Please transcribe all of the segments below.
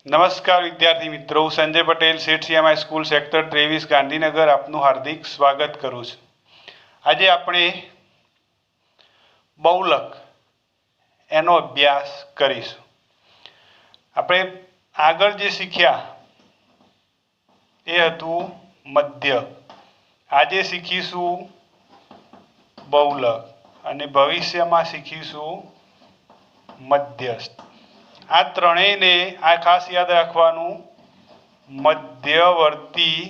નમસ્કાર વિદ્યાર્થી મિત્રો, હું Sanjay Patel CMI school sector 23 Gandhinagar આપનું હાર્દિક સ્વાગત કરું છું। આજે આપણે બહુલક એનો અભ્યાસ કરીશું। આપણે આગળ જે શીખ્યા એ હતું મધ્યક, આજે શીખીશું બહુલક અને ભવિષ્યમાં શીખીશું મધ્યસ્થ। આ ત્રણેયને આ ખાસ યાદ રાખવાનું, મધ્યવર્તી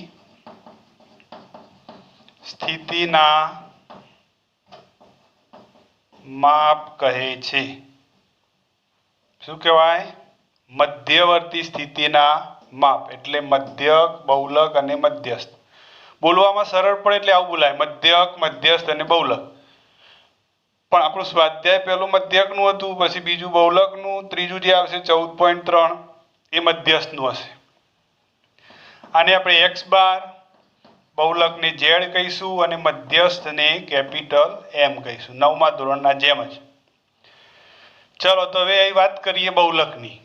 સ્થિતિના માપ કહે છે। શું કહેવાય? મધ્યવર્તી સ્થિતિના માપ એટલે મધ્યક, બહુલક અને મધ્યસ્થ। બોલવામાં સરળ પડે એટલે આવું બોલાય, મધ્યક, મધ્યસ્થ અને બહુલક। પણ આપણું સ્વાધ્યાય પહેલું મધ્યકનું હતું, પછી બીજું બહુલકનું, ત્રીજું જે આવશે 14.3 એ મધ્યસ્થનું હશે। આને આપણે એક્સ બાર, બહુલકને ઝેડ કહીશું અને મધ્યસ્થને કેપિટલ એમ કહીશું, 9મા ધોરણના જેમ જ। ચલો તો હવે અહીં વાત કરીએ બહુલકની।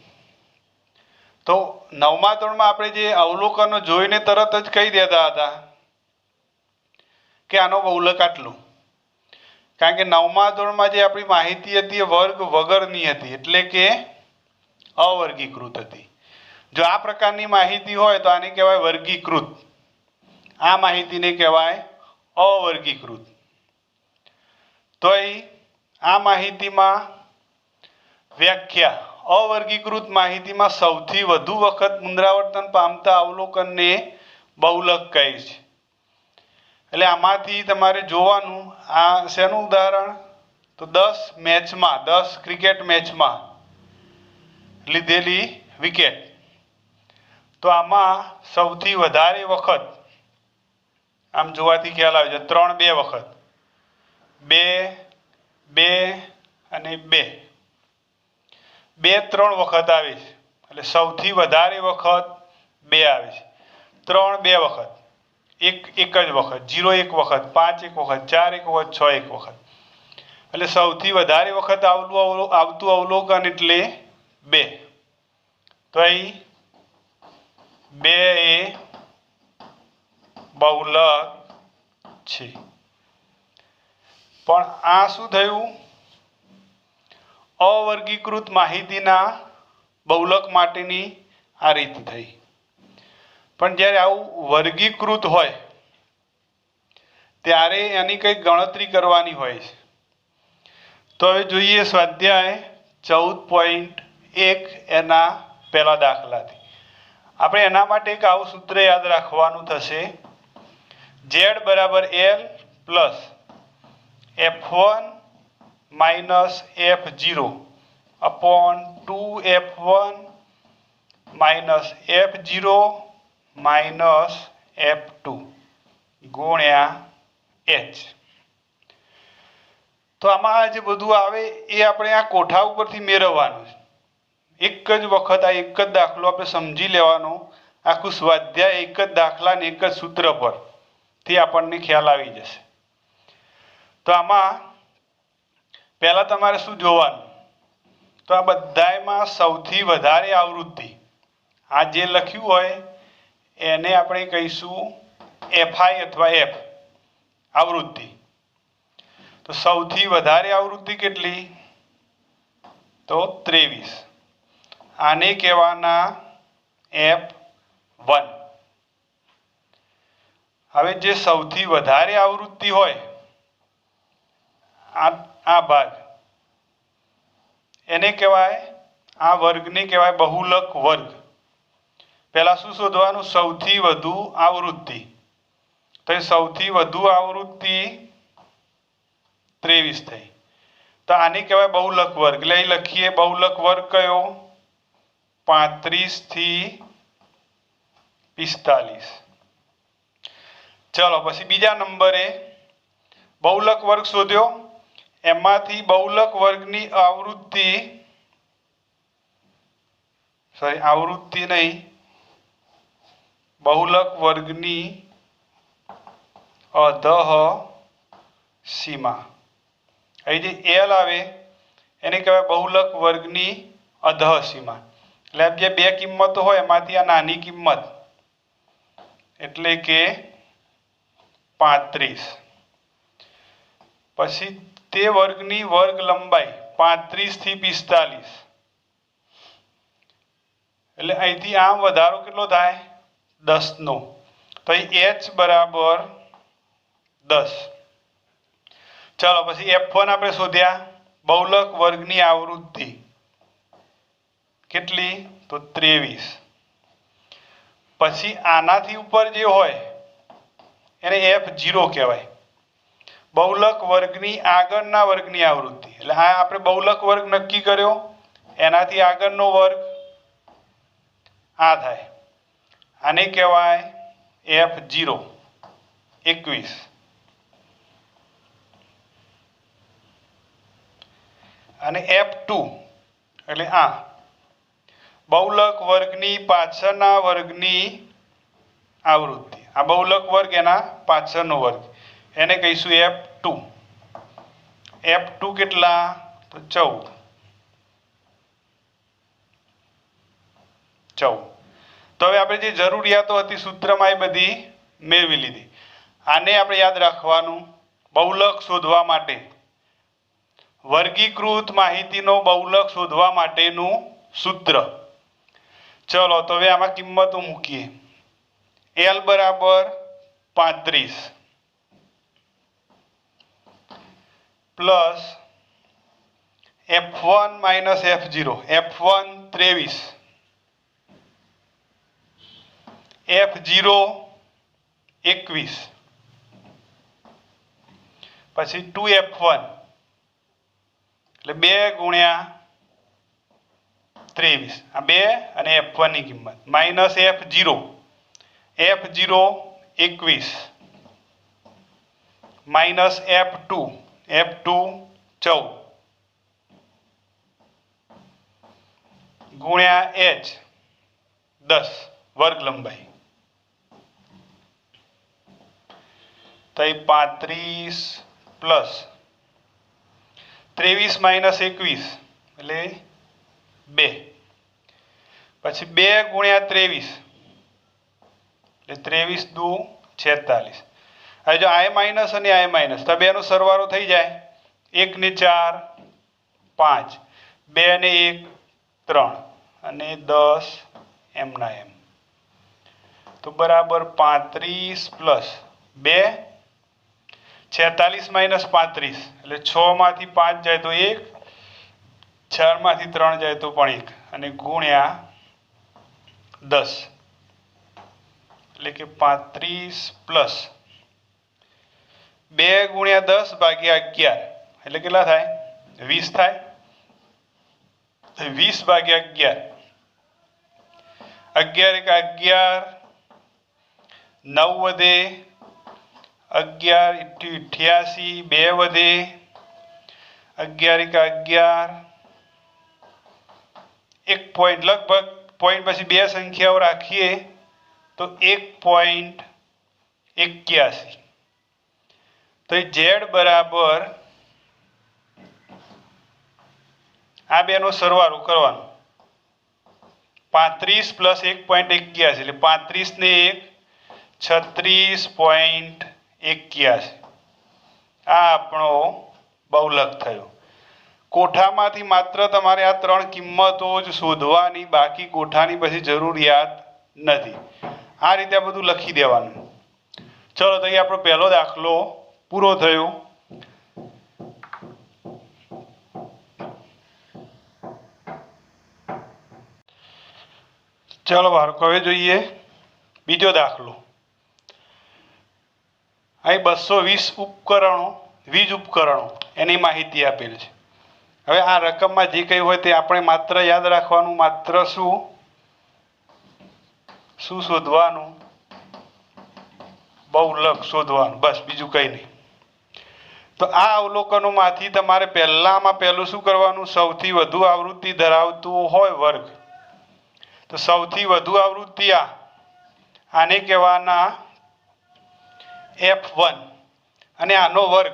તો 9મા ધોરણમાં આપણે જે અવલોકનો જોઈને તરત જ કહી દેતા હતા કે આનો બહુલક આટલું, કારણ કે 9મા ધોરણમાં જે આપણી માહિતી હતી એ વર્ગ વગરની હતી, એટલે કે અવર્ગીકૃત હતી। જો આ પ્રકારની માહિતી હોય તો આને કહેવાય વર્ગીકૃત, આ માહિતીને કહેવાય અવર્ગીકૃત। તો અહીં આ માહિતીમાં વ્યાખ્યા, અવર્ગીકૃત માહિતીમાં સૌથી વધુ વખત પુનરાવર્તન પામતા અવલોકનને બહુલક કહે છે। એટલે આમાંથી તમારે જોવાનું, આ શેનું ઉદાહરણ? તો 10 મેચમાં, 10 ક્રિકેટ મેચમાં લીધેલી વિકેટ। તો આમાં સૌથી વધારે વખત, આમ જોવાથી ખ્યાલ આવે છે, 3 2 વખત, 2 2 અને 2 2 3 વખત આવે છે, એટલે સૌથી વધારે વખત 2 આવે છે। 3 2 વખત, 1 1 જ વખત, 0 1 વખત, 5 1 વખત, 4 1 વખત, 6 1 વખત, એટલે સૌથી વધારે વખત આવતું અવલોકન એટલે 2। તો અહીં 2 એ બહુલક છે। પણ આ શું થયું? અવર્ગીકૃત માહિતીના બહુલક માટેની આ રીત થઈ। પણ જ્યારે આવું વર્ગીકૃત હોય ત્યારે એની કંઈક ગણતરી કરવાની હોય છે। તો હવે જોઈએ સ્વાધ્યાય 14.1 એના પહેલા દાખલાથી। આપણે એના માટે એક આવું સૂત્ર યાદ રાખવાનું થશે, z બરાબર l plus f1 minus f0 upon 2f1 minus f0 minus f2 ગુણ્યા h। તો આમાં જે બધું આવે એ આપણે આ કોઠા ઉપરથી મેળવવાનું છે। એક જ વખત આ એક જ દાખલો આપણે સમજી લેવાનો, આખું સ્વાધ્યાય એક જ દાખલા ને એક જ સૂત્ર પરથી આપણને ખ્યાલ આવી જશે। તો આમાં પહેલા તમારે શું જોવાનું? તો આ બધાયમાં સૌથી વધારે આવૃત્તિ, આ જે લખ્યું હોય એને આપણે કહીશું fi અથવા f આવૃત્તિ। તો સૌથી વધારે આવૃત્તિ કેટલી? તો 23, આને કહેવાના f1। હવે જે સૌથી વધારે આવૃત્તિ હોય આ ભાગ, એને કહેવાય, આ વર્ગને કહેવાય બહુલક વર્ગ। પહેલા શું શોધવાનું? સૌથી વધુ આવૃત્તિ। તો સૌથી વધુ આવૃત્તિ 23 થઈ, તો આને કહેવાય બહુલક વર્ગ। એટલે અહીં લખીએ બહુલક વર્ગ કયો? 35 થી 45। ચલો પછી બીજા નંબરે બહુલક વર્ગ શોધ્યો, એમાંથી બહુલક વર્ગની આવૃત્તિ નહીં, બહુલક વર્ગની અધઃ સીમા, અહીં જે l આવે એને કહેવાય બહુલક વર્ગની અધઃ સીમા। એટલે જે બે કિંમતો હોય એમાંથી આ નાની કિંમત એટલે કે 35 પછી તે વર્ગની વર્ગ લંબાઈ 35 થી 45 એટલે અહીંથી આમ વધારો કેટલો થાય 10 નો તો h બરાબર 10 ચાલો પછી f1 આપણે શોધ્યા બહુલક વર્ગની આવૃત્તિ કેટલી તો 23 પછી આનાથી ઉપર જે હોય એને f0 કહેવાય બહુલક વર્ગની આગળના વર્ગની આવૃત્તિ એટલે આ આપણે બહુલક વર્ગ નક્કી કર્યો એનાથી આગળનો વર્ગ આ થાય આને કહેવાય f0 21 અને f2 એટલે આ બહુલક વર્ગની પાછળના વર્ગની આવૃત્તિ આ બહુલક વર્ગ એના પાછળનો વર્ગ એને કહીશું f2 f2 કેટલા તો 14 તો હવે આપણે જે જરૂરિયાતો હતી સૂત્રમાં એ બધી મેળવી લીધી આને આપણે યાદ રાખવાનું બહુલક શોધવા માટે વર્ગીકૃત માહિતીનો બહુલક શોધવા માટેનું સૂત્ર ચલો તો હવે આમાં કિંમતો મૂકીએ L બરાબર 35 plus f1 minus f0 f1 23 f0 21 પછી 2f1 એટલે 2 ગુણ્યા 23 આ 2 અને f1 ની કિંમત માઇનસ f0 21 માઇનસ f2 14 ગુણ્યા h 10 વર્ગ લંબાઈ તો 35 પ્લસ 23 માઇનસ 21 એટલે 2 પછી 2 ગુણ્યા 23 એટલે 23 દુ 46 હવે જો આ માઇનસ અને આ માઇનસ તો બેનો સરવાળો થઈ જાય 1 ને 4 5 2 ને 1 3 અને 10 એમના એમ તો બરાબર 35 પ્લસ 2 46 માઇનસ 35 એટલે 6 માંથી 5 જાય તો 1 4 માંથી 3 જાય તો પણ 1 અને ગુણ્યા 10 એટલે કે 35 પ્લસ 2 ગુણ્યા 10 ભાગ્યા 11 એટલે કેટલા થાય 20 થાય 20 ભાગ્યા 11 11 એક 11 9 વધે 11 88 2 વધે 11 એક 11 એક પોઈન્ટ લગભગ પોઈન્ટ પછી બે સંખ્યાઓ રાખીએ તો 1.81 તો z બરાબર આ બેનો સરવાળો કરવાનો 35 પ્લસ 1.81 એટલે 35 ને 1 36.81 આ આપણો બહુલક થયો કોઠામાંથી માત્ર તમારે આ ત્રણ કિંમતો જ શોધવાની બાકી કોઠાની પછી જરૂરિયાત નથી આ રીતે આ બધું લખી દેવાનું ચલો તો આપણો પહેલો દાખલો પૂરો થયો ચલો બાળકો હવે જોઈએ બીજો દાખલો અહીં 220 ઉપકરણો વીજ ઉપકરણો એની માહિતી આપેલ છે હવે આ રકમમાં જે કંઈ હોય તે આપણે માત્ર યાદ રાખવાનું માત્ર શું શોધવાનું બહુલક શોધવાનું બસ બીજું કંઈ નહીં તો આ અવલોકનોમાંથી તમારે પહેલું શું કરવાનું સૌથી વધુ આવૃત્તિ ધરાવતું હોય વર્ગ તો સૌથી વધુ આવૃત્તિ આને કહેવાના f1 અને આનો વર્ગ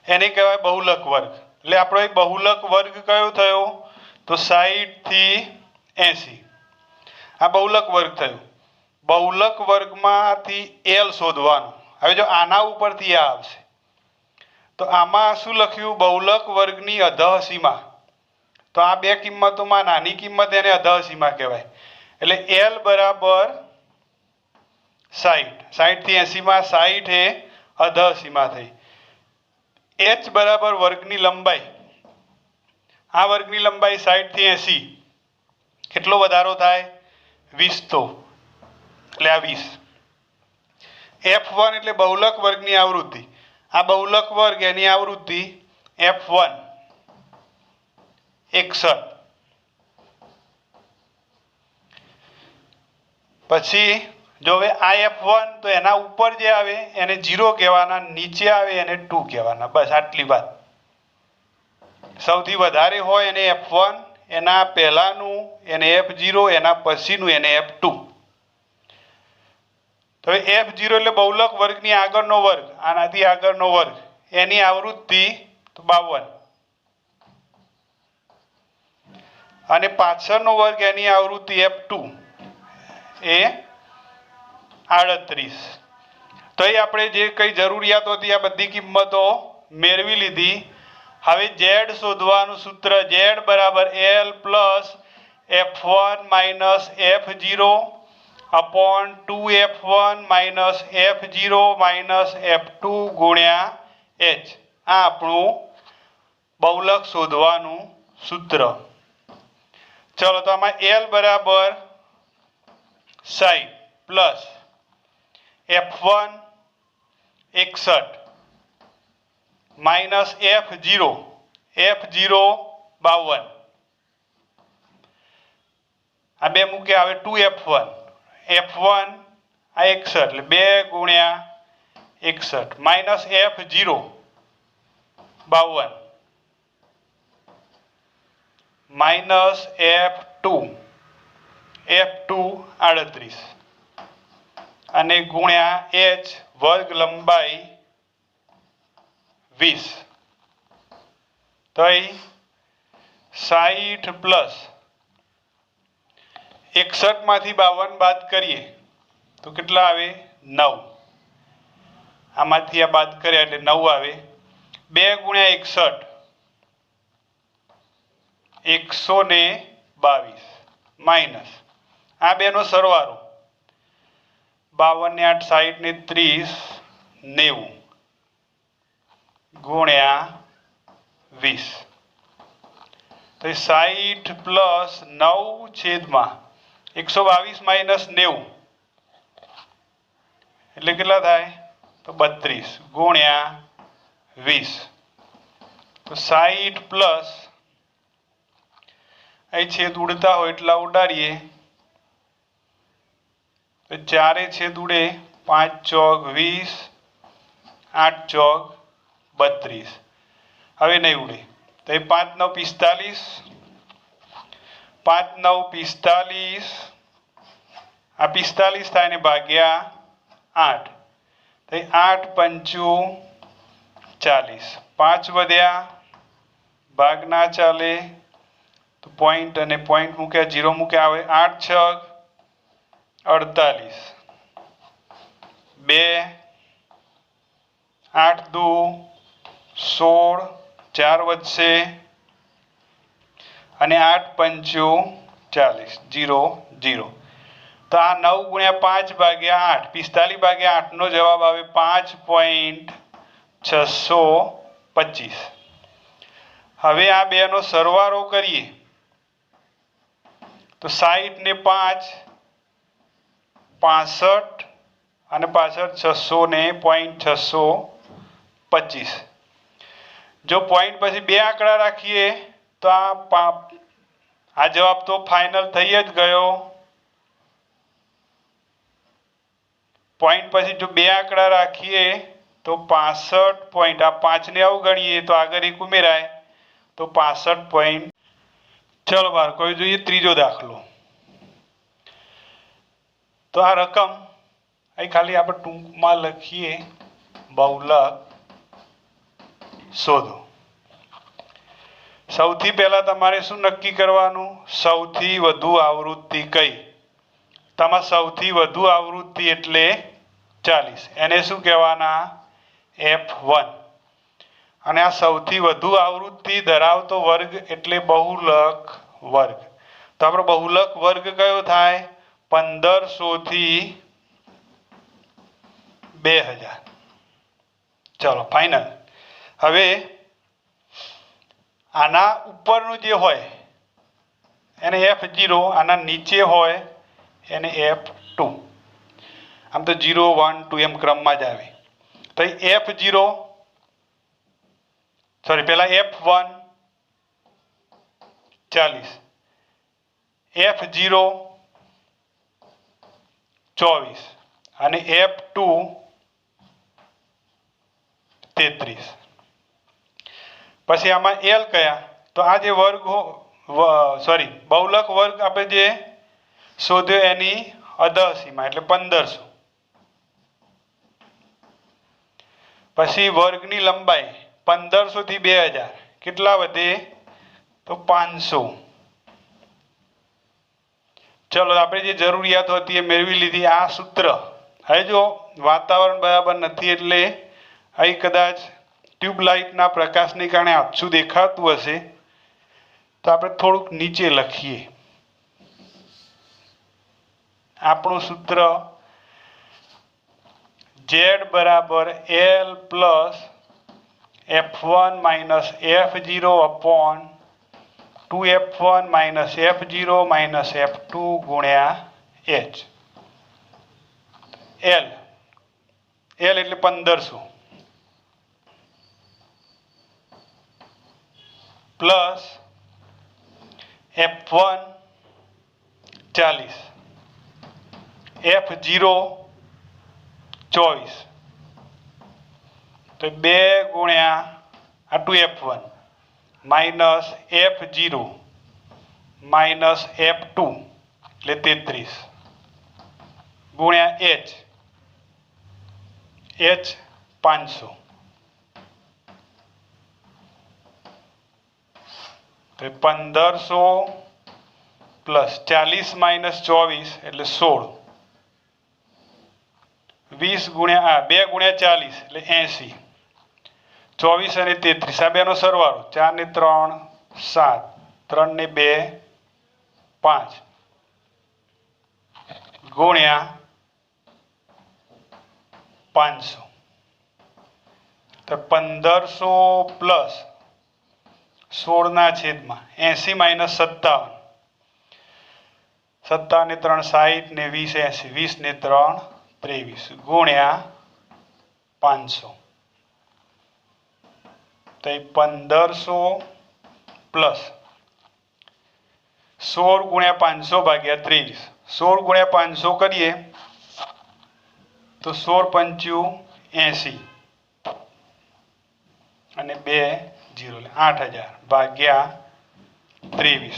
એને કહેવાય બહુલક વર્ગ એટલે આપણો એક બહુલક વર્ગ કયો થયો તો 60 થી 80 આ બહુલક વર્ગ થયો બહુલક વર્ગમાંથી L શોધવાનું હવે જો આના ઉપરથી આ આવશે તો આમાં શું લખ્યું બહુલક વર્ગની અધઃસીમા તો આ બે કિંમતોમાં નાની કિંમત એને અધઃસીમા કહેવાય એટલે L બરાબર 60 60 થી 80 માં 60 એ અધઃસીમા થઈ h બરાબર વર્ગની લંબાઈ આ વર્ગની લંબાઈ 60 થી 80 કેટલો વધારો થાય 20 તો એટલે આ 20 f1 એટલે બહુલક વર્ગની આવૃત્તિ આ બહુલક વર્ગ એની આવૃત્તિ f1 61 પછી જો હવે આ f1 તો એના ઉપર જે આવે એને 0 કહેવાના નીચે આવે એને 2 કહેવાના બસ આટલી વાત સૌથી વધારે હોય એને f1 એના પહેલાનું એને f0 એના પછીનું એને f2 તો f0 એટલે બહુલક વર્ગની આગળનો વર્ગ આનાથી આગળનો વર્ગ એની આવૃત્તિ તો 52 અને પાછળનો વર્ગ એની આવૃત્તિ f2 એ 38 તો એ આપણે જે કઈ જરૂરિયાત હતી આ બધી કિંમતો મેળવી લીધી હવે z શોધવાનું સૂત્ર z બરાબર L plus f1 minus f0 upon 2f1 minus f0 minus f2 गुण्या h आ આપણું બહુલક શોધવાનું સૂત્ર ચલો તો આમાં L બરાબર 60 પ્લસ f1 61 માઇનસ f0 52 આ બે મૂકે આવે 2f1 f1 આ 61 એટલે 2 ગુણ્યા 61 માઇનસ f0 52 માઇનસ f2 38 અને ગુણ્યા h વર્ગ લંબાઈ 20 તો 60 પ્લસ 61 માંથી 52 બાદ કરીએ તો કેટલા આવે 9 આમાંથી આ બાદ કર્યા એટલે 9 આવે 2 ગુણ્યા 61 122 માઇનસ આ બેનો સરવાળો 52 ને 8 60 ને 30 90 ગુણ્યા 20 તો 60 પ્લસ 9 છેદમાં 122 માઇનસ 90 એટલે કેટલા થાય તો 32 ગુણ્યા 20 તો 60 પ્લસ અહીં છેદ ઉડતા હોય એટલા ઉડાડીએ તો 4 છેદ ઉડે 5 ચોક 20 8 ચોક 32 હવે નહીં ઉડે તો 5 9 45 5 9 45 આ 45 થાય ને ભાગ્યા 8 તો 8 પંચું 40 5 વધ્યા ભાગ ના ચાલે તો પોઈન્ટ અને પોઈન્ટ મૂક્યા 0 મૂક્યા આવે 8 છગ 48 2 8 દુ 16 4 વધશે અને 8 પંચું 40 0 0 તો આ 9 ગુણ્યા 5 ભાગ્યા 8 45 ભાગ્યા 8 નો જવાબ આવે 5.625 હવે આ બે નો સરવાળો કરીએ તો 60 ને 5 65 અને પાછળ 600 ને 0.625 જો પોઈન્ટ પછી બે આંકડા રાખીએ તો આ જવાબ તો ફાઇનલ થઈ જ ગયો પોઈન્ટ પછી જો બે આંકડા રાખીએ તો 65 પોઈન્ટ આ 5 ને અવગણીએ તો આગળ એક ઉમેરાય તો 65 પોઈન્ટ ચલો બાર કોઈ જોઈએ ત્રીજો દાખલો તો આ રકમ અહીં ખાલી આપણે ટૂંકમાં લખીએ બહુલક શોધો સૌથી પહેલા તમારે શું નક્કી કરવાનું? સૌથી વધુ આવૃત્તિ કઈ? તમારે સૌથી વધુ આવૃત્તિ એટલે 40, એને શું કહેવાના? F1. અને આ સૌથી વધુ આવૃત્તિ ધરાવતો વર્ગ એટલે બહુલક વર્ગ. તો આપણો બહુલક વર્ગ કયો થાય? 1500 થી 2000. ચલો ફાઇનલ. હવે આના ઉપરનું જે હોય એને F0, આના નીચે હોય એને F2. આમ તો 0 1 2 એમ ક્રમમાં જ આવે. તો F0 સોરી પહેલા F1 40, F0 24 અને F2 33. પછી આમાં L કયા? તો આ જે વર્ગ સોરી બહુલક વર્ગ આપણે જે શોધ્યો એની અધઃસીમા એટલે 1500. પછી વર્ગની લંબાઈ 1500 થી 2000 કેટલા વધે? તો 500. ચલો આપણે જે જરૂરિયાત હતી એ મેળવી લીધી. આ સૂત્ર હવે જો વાતાવરણ બરાબર નથી એટલે અહીં કદાચ ટ્યુબલાઇટના પ્રકાશને કારણે આછું દેખાતું હશે, તો આપણે થોડુંક નીચે લખીએ. આપણું સૂત્ર Z બરાબર L plus F1 minus F0 upon 2F1 minus F0 minus F2 ગુણ્યા H. L એટલે 1500 પ્લસ F1 40, F0 24. તો 2 ગુણ્યા આ 2F1 minus F0 minus F2 એટલે 33 ગુણ્યા H 500. તો 1500 પ્લસ 40 માઇનસ 24 એટલે 16. 20 ગુણ્યા 2 ગુણ્યા 40 એટલે 80. 24 અને 33 આ બેનો સરવાળો 4 ને 3 7, 3 ને 2 5 ગુણ્યા 500. તો 1500 પ્લસ 16 ના છેદમાં 80 માઇનસ 57. 57 ને 3 60 ને 20 80, 20 ને 3 23 ગુણ્યા 500. તો 1500 પ્લસ 16 ગુણ્યા 500 ભાગ્યા 23. 16 ગુણ્યા 500 કરીએ તો 16 પંચું 80 અને 2 0 8000 ભાગ્યા 23.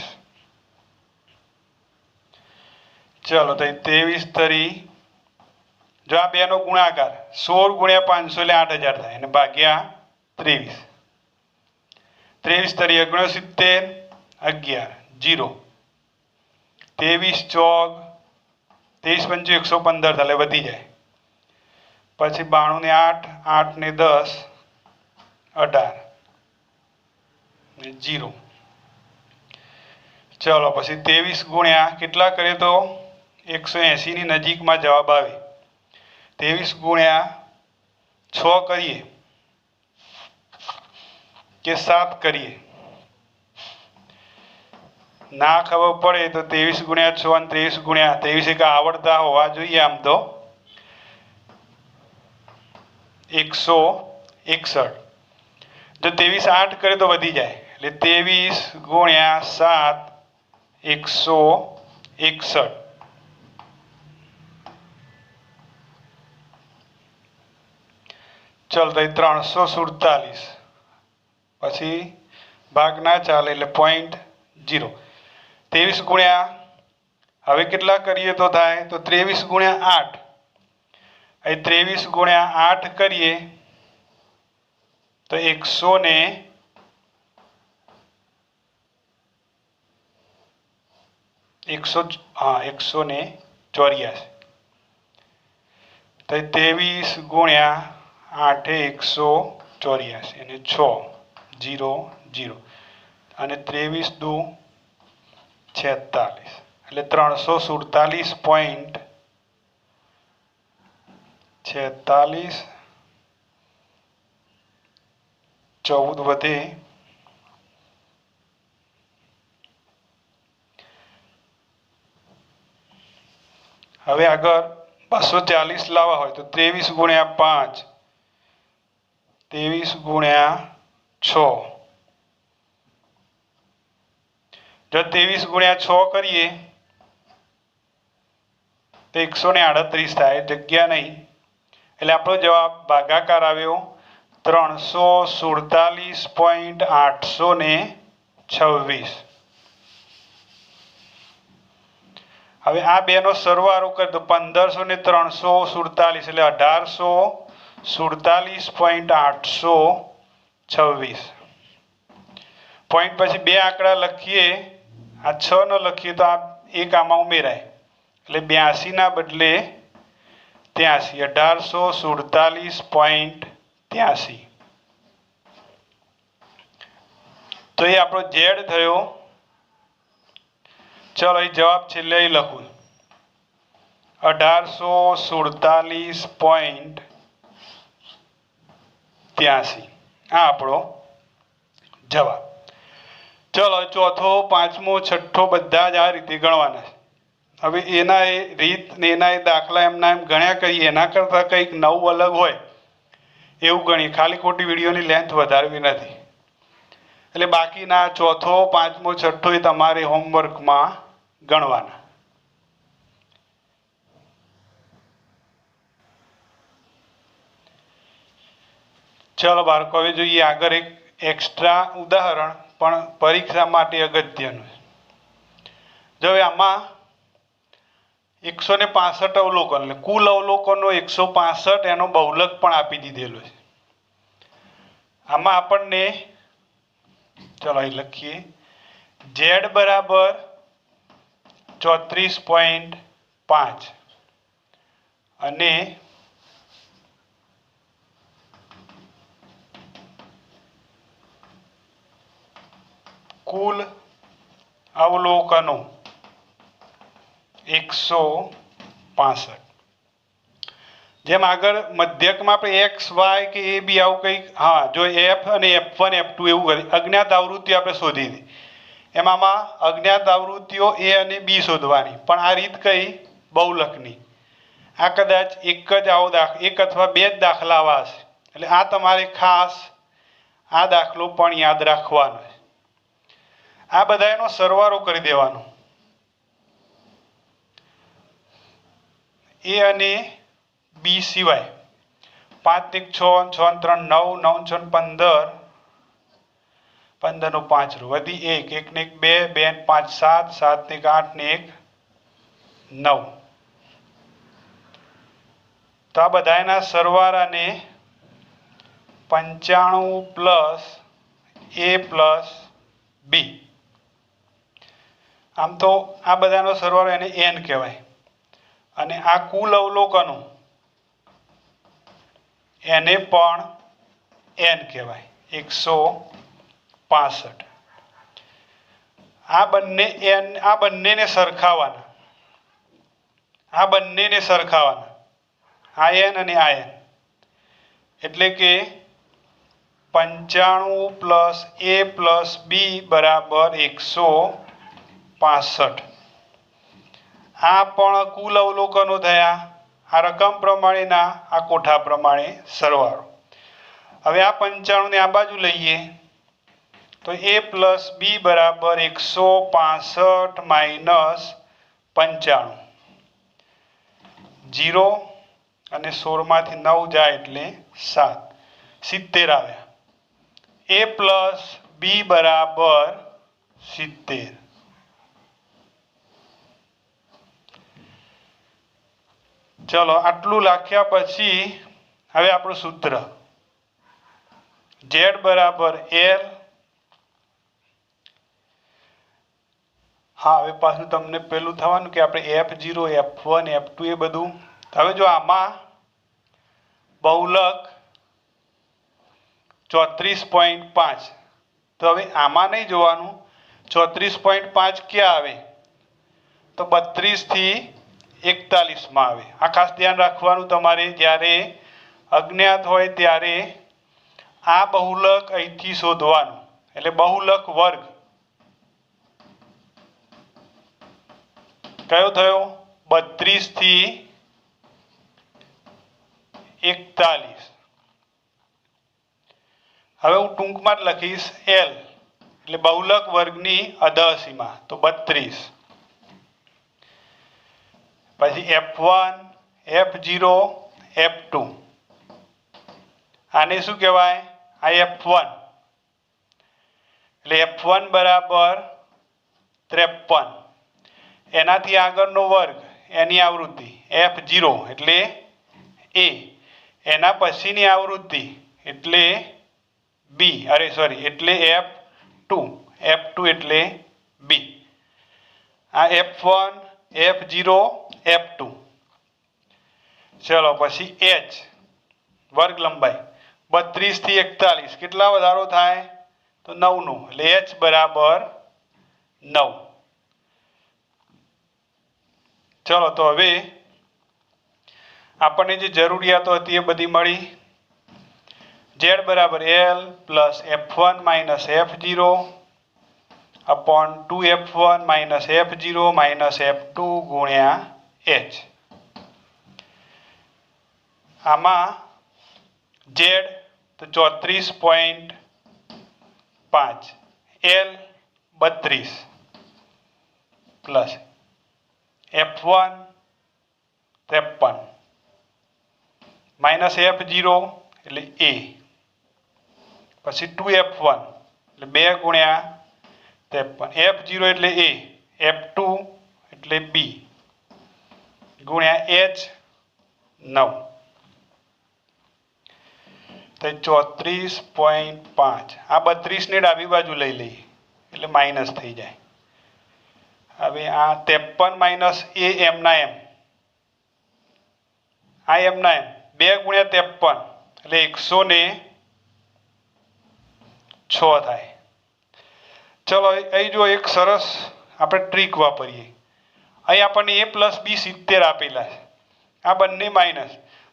ચલો તો 23 તરી જો આ બેનો ગુણાકાર 16 ગુણ્યા 500 એટલે 8000 થાય અને ભાગ્યા 23. 23 તરી 69 11 0. 23 ચોક 23 પંચું 115 થાય વધી જાય. પછી 92 ને 8, 8 ને 10 18 0. ચલો પછી 23 ગુણ્યા કેટલા કરીએ તો 180 ની નજીકમાં જવાબ આવે. 23 ગુણ્યા 6 કરીએ કે 7 કરીએ ના ખબર પડે તો 23 ગુણ્યા 6 અને 23 ગુણ્યા 23 એક આવડતા હોવા જોઈએ આમ તો 161. જો 23 8 કરે તો વધી જાય એટલે 23 ગુણ્યા 7 161. ચલ તો 347 પછી ભાગ ના ચાલે એટલે 0.0. 23 ગુણ્યા હવે કેટલા કરીએ તો થાય તો 23 ગુણ્યા 8. અહીં 23 ગુણ્યા 8 કરીએ તો 100 ને 184 તો 23 ગુણ્યા 8 184 અને 6 0 0 અને 23 દુ 46 એટલે 347.46 14 વધે હવે આગળ 240 લાવવા હોય તો 23 ગુણ્યા 5 23 ગુણ્યા 6 જો 23 ગુણ્યા 6 કરીએ તો 138 થાય જગ્યા નહીં એટલે આપણો જવાબ ભાગાકાર આવ્યો 347.826 હવે આ બેનો સરવાળો કરી દો 1500 ને 347 એટલે 1847.826 પોઈન્ટ પછી બે આંકડા લખીએ આ 6 નો લખીએ તો આ એક આમાં ઉમેરાય એટલે 82 ના બદલે 83 1847.83 તો એ આપણો ઝેડ થયો चलो ये जवाब छेल्ले लखूँ 1847.83 आ आपणो जवाब। चलो चौथो पांचमो छठ्ठो बधा ज आ रीते गणवाना हवे एना ए रीत ने एना ए दाखला एमना एम गण्या करीए एना करता कंईक नवुं अलग होय एवुं गणीए खाली खोटी विडियोनी लेंथ वधारवी नथी એટલે બાકીના ચોથો પાંચમો છઠ્ઠો એ તમારે હોમવર્કમાં ગણવાના। ચલો બાળકો હવે જોઈએ આગળ એક એક્સ્ટ્રા ઉદાહરણ પણ પરીક્ષા માટે અગત્યનું। જો આમાં 165 અવલોકન એટલે કુલ અવલોકનો 165 એનો બહુલક પણ આપી દીધેલો છે। આમાં આપણને चलो ये लखीए Z बराबर 34.5 अने कुल अवलोकनों 165 जेम आगर मध्यक में आप एक्स वाय के ए बी आव कई हाँ जो एफ और F1 F2 एवं अज्ञात आवृत्ति आप शोधी दी एम अज्ञात आवृत्तिओ ए और बी शोधवानी पण आ रीत कई बहुलकनी आ कदाच एक ज आवो एक अथवा बे ज दाखला आवा हशे एटले आ तमारे खास आ दाखलो पण याद राखवानो छे। आ बधायनो सरवाळो करी देवानो ए अने बी सिवाय 5 1 6 6 3 9 9 6 15 15 नो 5 वधी 1 1 ने 1 2 2 ने 5 7 7 ने 8 ने 1 9 तो आ बधायना सरवाळा ने 95 प्लस ए प्लस बी आम तो आ बधानो सरवाळो एने एन कहेवाय अने आ कुल अवलोकनो एने पण एन कहेवाय 165 आ बन्ने एन आ बन्ने ने सरखावाना आ बन्ने ने सरखावाना आ एन अने आ एन एटले के 95 प्लस ए प्लस बी बराबर 165 आ पण कुल अवलोकनो थया आ रकम प्रमाणेना आ कोठा प्रमाणे सरवाळो। हवे आ 95 ने आ बाजू लईए तो ए प्लस बी बराबर 165 माइनस 95 0 અને 16 માંથી 9 જાય એટલે 7 70 આવે। ए प्लस बी बराबर 70। चलो आटलू लख्या पछी हवे आपणुं सूत्र Z बराबर L हाँ, હવે પાછું તમને પેલું થવાનું કે આપણે F0 F1 F2 એ બધું. હવે જો આમાં બહુલક 34.5, તો હવે આમાં નહીં જોવાનું 34.5 ક્યાં આવે, તો 32 થી 41 માં આવે. આ ખાસ ધ્યાન રાખવાનું તમારે. જ્યારે અજ્ઞાત હોય ત્યારે આ બહુલક અહીંથી શોધવાનું, એટલે બહુલક વર્ગ કયો થયો? 32 થી 41. હવે હું ટૂંકમાં જ લખીશ L, એટલે બહુલક વર્ગની અધઃસીમા, તો 32. પછી F1 F0 F2, આને શું કહેવાય? આ F1, એટલે F1 બરાબર 53. એનાથી આગળનો વર્ગ એની આવૃત્તિ F0 એટલે A, એના પછીની આવૃત્તિ એટલે B, એટલે F2 એટલે B. આ F1 F0 F2. ચલો પછી H વર્ગ લંબાઈ 32 થી 41 કેટલા વધારો થાય? તો 9 નો, એટલે H બરાબર 9. ચલો તો હવે આપણને જે જરૂરિયાતો હતી એ બધી મળી. Z બરાબર L plus F1 minus F0 upon 2F1 minus F0 minus F2 ગુણ્યા H. આમાં Z તો 34.5, L 32 plus F1 53 minus F0 એટલે A, પછી 2F1 એટલે 2 ગુણ્યા 53, F0 એટલે A, F2 એટલે B ગુણ્યા H 9. તો 34.5, આ 32 ને ડાબી બાજુ લઈ લઈએ એટલે માઇનસ થઈ જાય. હવે આ 53 માઇનસ A એમના એમ, આ એમના એમ 2 ગુણ્યા 53 એટલે 106 થાય. ચલો અહીં જો એક સરસ આપણે ટ્રીક વાપરીએ. અહીં આપણને A પ્લસ B 70 આપેલા છે, આ બંને માઇનસ,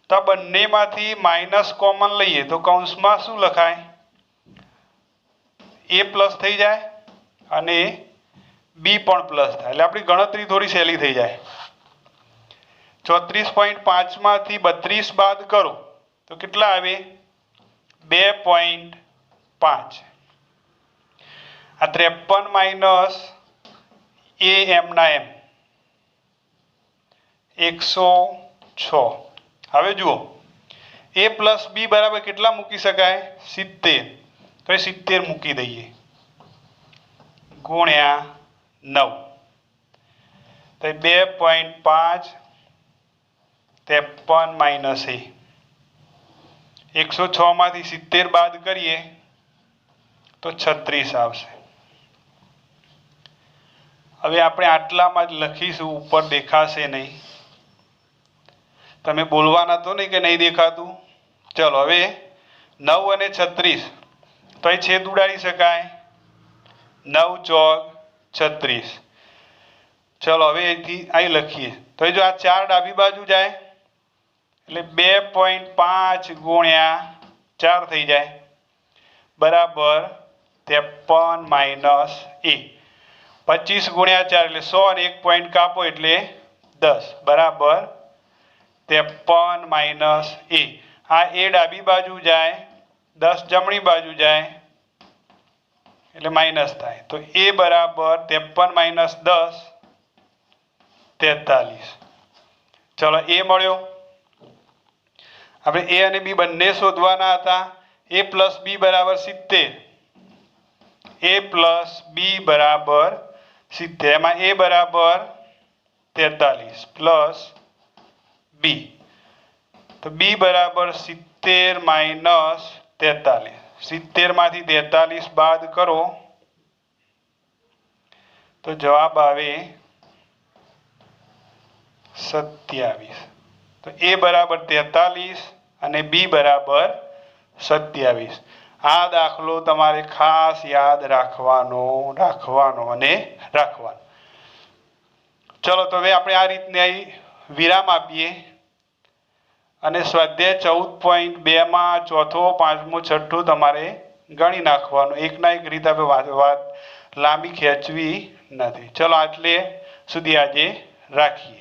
તો આ બંનેમાંથી માઇનસ કોમન લઈએ તો કૌંસમાં શું લખાય? A પ્લસ થઈ જાય અને B પણ પ્લસ થાય, એટલે આપણી ગણતરી થોડી સહેલી થઈ જાય. 34.5 માંથી 32 બાદ કરો તો કેટલા આવે? 2.5. આ 53 માઇનસ A એમના એમ 106. હવે જુઓ A પ્લસ B બરાબર કેટલા મૂકી શકાય? 70. તો એ 70 મૂકી દઈએ ગુણ્યા 9, તો 2.5 53 માઇનસ A, 106 માંથી 70 બાદ કરીએ તો 36 આવશે. હવે આપણે આટલામાં જ લખીશું, ઉપર દેખાશે નહીં. તમે બોલવાના તો નહીં કે નહીં દેખાતું? ચલો હવે 9 અને 36 તો એ છેદ ઉડાડી શકાય, 9 ચોક 36. ચલો હવે અહીંથી અહીં લખીએ તો જો આ 4 ડાબી બાજુ જાય એટલે 2.5 ગુણ્યા 4 થઈ જાય બરાબર 53 માઇનસ A. 25 ગુણ્યા 4 એટલે 100 અને 1 પોઈન્ટ કાપો એટલે 10 બરાબર 53 માઇનસ A. આ A ડાબી બાજુ જાય, 10 જમણી બાજુ જાય એટલે માઇનસ થાય, તો A બરાબર 53 માઇનસ 10 43. ચલો A મળ્યો. આપણે A અને B બંને શોધવાના હતા. A પ્લસ B બરાબર 70, A પ્લસ B બરાબર 70, એમાં A બરાબર 43 પ્લસ B, તો B બરાબર 70 માઇનસ 43. 70 માંથી 43 બાદ કરો તો જવાબ આવે 27. તો A બરાબર 43 અને B બરાબર 27. આ દાખલો તમારે ખાસ યાદ રાખવાનો. ચલો તો હવે આપણે આ રીતની વિરામ આપીએ અને સ્વાધ્યાય 14.2 માં ચોથો, પાંચમું, છઠ્ઠું તમારે ગણી નાખવાનું. એકના એક રીતે આપણે વાત લાંબી ખેંચવી નથી. ચલો આટલે સુધી આજે રાખીએ.